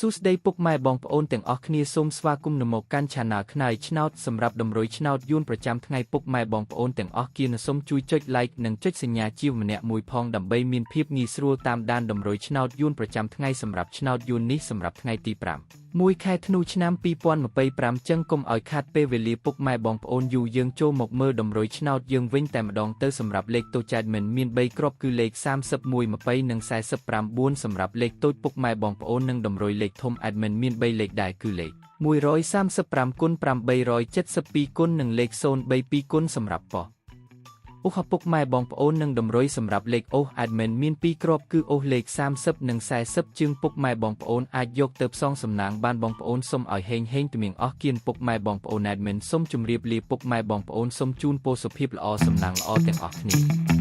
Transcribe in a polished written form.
សួស្តីពុកម៉ែបងប្អូនទាំងអស់គ្នាសូមស្វាគមន៍មកកាន់ Channel ខ្នាយឆ្នោតសម្រាប់តម្រុយឆ្នោតយួនប្រចាំថ្ងៃពុកម៉ែបងប្អូនទាំងអស់គ្នាសូមជួយចុច Like និងចុចសញ្ញាជាម្នាក់មួយផងដើម្បីមានភាពងាយស្រួលតាមដានតម្រុយឆ្នោតយួនប្រចាំថ្ងៃសម្រាប់ឆ្នោតយួននេះសម្រាប់ថ្ងៃទី5 ខែធ្នូឆ្នាំ2025ចឹងកុំឲ្យខាតពេលវេលាពុកម៉ែបងប្អូនយូរយើងចូលមកមើលតម្រុយឆ្នោតយើងវិញតែម្ដងទៅសម្រាប់លេខតូចចែកមិនមាន3គ្រាប់គឺលេខ31 20និង49សម្រាប់លេខតូចពុកម៉ែបងប្អូននិងតម្រុយលេខធំ admin មាន3លេខដែរគឺលេខ135គុណ872គុណនិងលេខ032គុណសម្រាប់ប៉ុសអូសពុកម៉ែបងប្អូននិងតម្រុយសម្រាប់លេខអូស admin មាន2គ្រាប់គឺអូសលេខ30និង40ជើងពុកម៉ែបងប្អូនអាចយកទៅផ្សងសំណាងបានបងប្អូនសូមឲ្យហេងទំៀងអស់គៀនពុកម៉ែបងប្អូន admin សូមជម្រាបលាពុកម៉ែបងប្អូនសូមជូនពរសុភាពល្អសំណាងល្អទាំងអស់គ្នា